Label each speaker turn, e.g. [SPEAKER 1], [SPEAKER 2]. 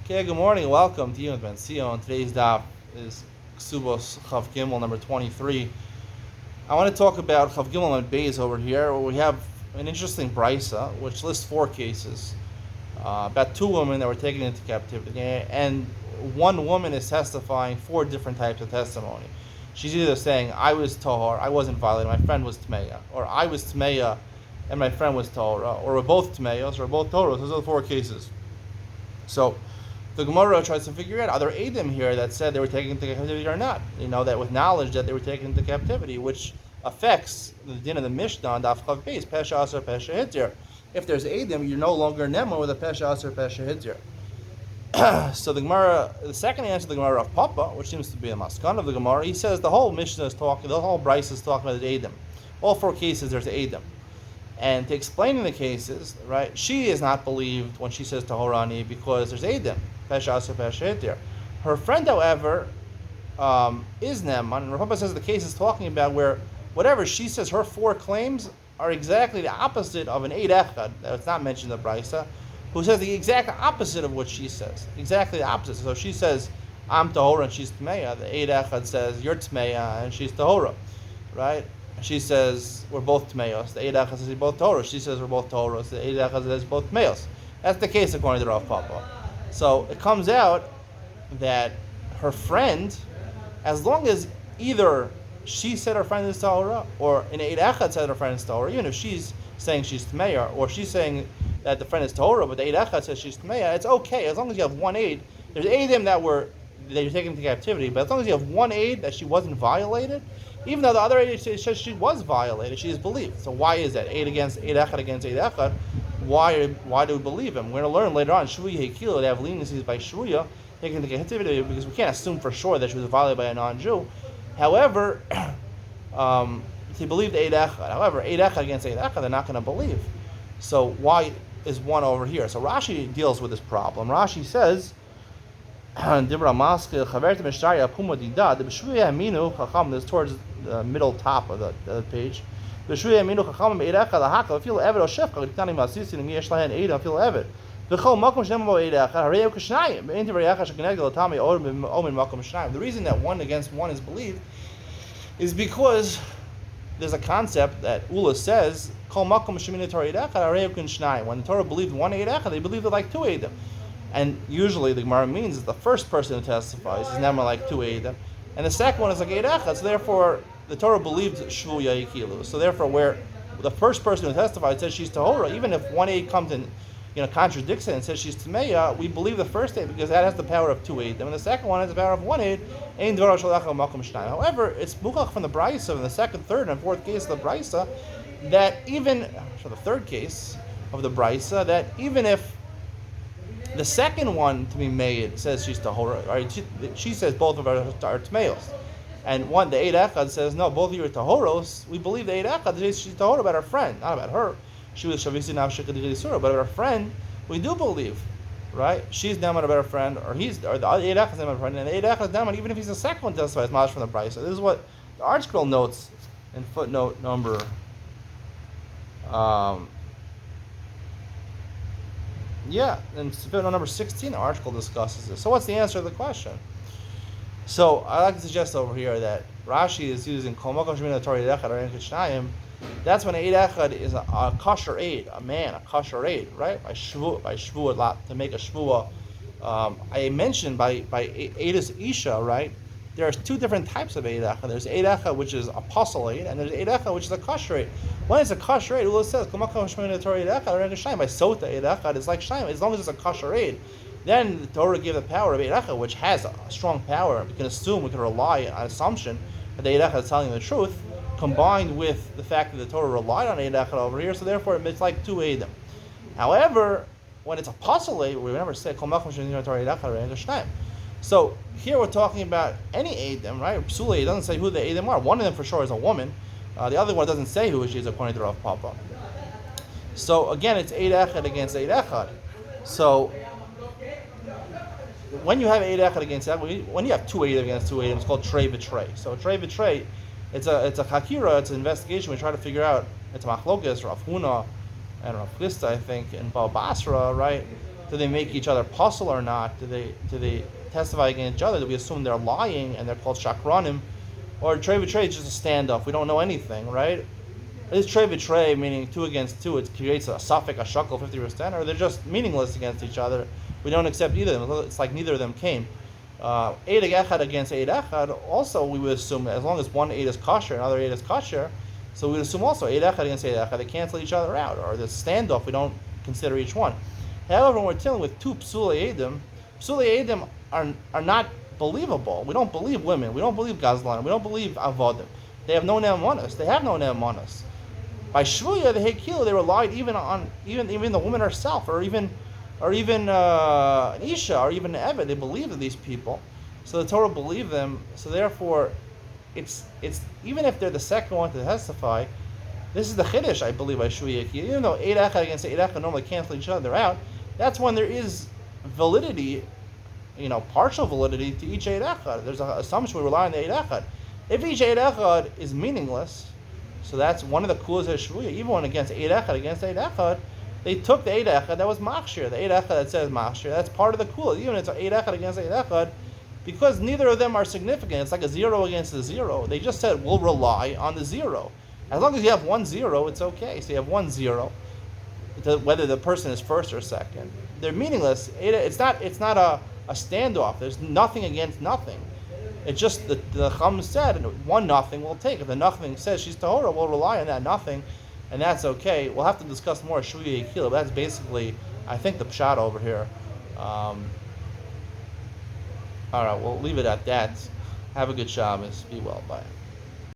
[SPEAKER 1] Okay, good morning. Welcome to Iyun with Benzion. Today's daf is Kesubos Chav Gimel number 23. I want to talk about Chav Gimel and Beis over here, where we have an interesting brisa which lists four cases about two women that were taken into captivity, and one woman is testifying four different types of testimony. She's either saying, "I was tahor, I wasn't violated, my friend was tmeya," or "I was tmeya, and my friend was tahora," or "We're both tmeyos," or "Both tahoros." Those are the four cases. So the Gemara tries to figure out, are there Edom here that said they were taken into captivity or not? You know, that with knowledge that they were taken into captivity, which affects the din of the Mishnah on Daf Chav Beis, Pesha Aser, Pesha Hitzir. If there's Edom, you're no longer Nemo with a Pesha Aser, Pesha Hitzir. So the Gemara, the second answer to the Gemara of Papa, which seems to be a maskan of the Gemara, he says the whole Mishnah is talking, the whole Bryce is talking about the Edom. All four cases, there's Edom. And to explain the cases, right, she is not believed when she says Tahorani because there's Edom. Pesha Aser, Pesha Hitzir. Her friend, however, is Neman. And Rav says the case is talking about where whatever she says, her four claims are exactly the opposite of an Eid Echad, that's not mentioned in the Brisa, who says the exact opposite of what she says. Exactly the opposite. So she says, I'm Tahora and she's Tmeya. The Eid Echad says, you're Tmeya and she's Tahora. Right? She says, we're both Tmeyos. The Eid Echad says, we're both Tahoros. She says, we're both Tahoros. The Eid Echad says, both Tmeyos. That's the case according to Rav Papa. So it comes out that her friend, as long as either she said her friend is Tahora, or an Eid Echad said her friend is Tahora, even if she's saying she's Tmeya, or she's saying that the friend is Tahora, but the Eid Echad says she's Tmeya, it's okay, as long as you have one Eid. There's Eidim that you're taken into captivity, but as long as you have one Eid that she wasn't violated, even though the other Eid says she was violated, she is believed. So why is that? Eid Echad against Eid Echad. Why do we believe him? We're going to learn later on, Shvuya Hekilo, they have leniencies by Shvuya, taken into captivity, because we can't assume for sure that she was violated by a non-Jew. However, they believe the Eid Echad. However, Eid Echad against Eid Echad, they're not going to believe. So why is one over here? So Rashi deals with this problem. Rashi says, this is towards the middle top of the page. If you the reason that one against one is believed is because there's a concept that Ula says, when the Torah believed one Eid Echad, they believed it like two Eidim. And usually the Gemara means that the first person who testifies is never like two Eidim, and the second one is like Eid Echad. So therefore, the Torah believed Shvuya Yikilu. So therefore, where the first person who testified says she's Tahora, even if one Eid comes and contradicts it and says she's Tmeya, we believe the first Eid because that has the power of two Eid, and the second one has the power of one Eid. However, it's Mukach from the Brisa in the second, third, and fourth case of the Brisa that even for the third case of the Brisa that even if the second one to be made says she's Tahora, right? She says both of her are Tmeyos. And one, the Eid Echad says, no, both of you are Tahoros. We believe the Eid Echad says she's Tahora about her friend, not about her. She was Shavisi now Shekadiri Surah, but about her friend, we do believe, right? She's Naman about her friend, or the Eid Echad is Naman about her friend, and the Eid Echad is Naman, even if he's the second one testifies, Mash from the Brisa. So this is what the ArtScroll notes in footnote number in footnote number 16, the article discusses this. So what's the answer to the question? So I like to suggest over here that Rashi is using Kol Makom Shemina Torah Eid Echad or Ein Kishnayim. That's when Eid Echad is a kosher Eid, a kosher Eid, right? By shvu a lot to make a shvua. I mentioned by Eidus Isha, right? There's two different types of Eid Echad. There's Eid Echad which is a pasul Eid, and there's Eid Echad which is a kosher Eid. When it's a kosher Eid, Ula says Kol Makom Shemina Torah Eid Echad or Ein Kishnayim. By Sota Eid Echad, it's like Shayim. As long as it's a kosher Eid, then the Torah gave the power of Eid Echad, which has a strong power. We can assume, we can rely on assumption that the Eid Echad is telling the truth, combined with the fact that the Torah relied on Eid Echad over here, so therefore it's like two Eidim. However, when it's a pasul Eid, we never say Kol Makom Shemina Torah Eid Echad or Ein Kishnayim. So here we're talking about any Eidim, right? Psula, it doesn't say who the Eidim are. One of them for sure is a woman. The other one doesn't say who she is according to Rav Papa. So again, it's Eid Echad against Eid Echad. So when you have Eid Echad against Echad, when you have two Eidim against two Eidim, it's called Trey Betray. So Trey Betray, it's a chakira, it's an investigation. We try to figure out, it's a machlokas, Rav Huna and Rav Chisda, I think, and Baal Basra, right? Do they make each other puzzle or not? Do they testify against each other? Do we assume they're lying and they're called shakranim? Or trey v'trey is just a standoff. We don't know anything, right? Is trey v'trey meaning 2 against 2? It creates a suffix, a shackle, 50%, or they're just meaningless against each other. We don't accept either of them. It's like neither of them came. Eid echad against Eid echad, also we would assume as long as one Eid is kosher, another Eid is kosher, so we would assume also Eid echad against Eid echad, they cancel each other out, or the standoff, we don't consider each one. However, when we're dealing with 2 psulei Eidim are not believable. We don't believe women, we don't believe gazlan, we don't believe avodim. They have no ne'emanos. They have no ne'emanos. By shvuya, the hekil, they relied even on even the woman herself, or even an Isha, or even an Evet. They believed in these people, so the Torah believed them. So therefore, it's even if they're the second one to testify, this is the chiddush, I believe, by Shuviyah. Even though Eid Echad against Eid Echad normally cancel each other out, that's when there is validity, partial validity to each Eid Echad. There's an assumption we rely on the Eid Echad. If each Eid Echad is meaningless, so that's one of the kulas of Shuviyah. Even when against Eid Echad, they took the Eid Echad that was Machshir. The Eid Echad that says Machshir, that's part of the Kula. Even if it's Eid Echad against Eid Echad, because neither of them are significant. It's like a 0 against a 0. They just said, we'll rely on the 0. As long as you have 1 0, it's okay. So you have 1 0, whether the person is first or second. They're meaningless. It's not a standoff. There's nothing against nothing. It's just the Chum said, 1 nothing we'll take. If the nothing says she's Tahora, we'll rely on that nothing. And that's okay. We'll have to discuss more Shuviyah Yekil, but that's basically, I think, the pshat over here. All right, we'll leave it at that. Have a good Shabbos. Be well. Bye.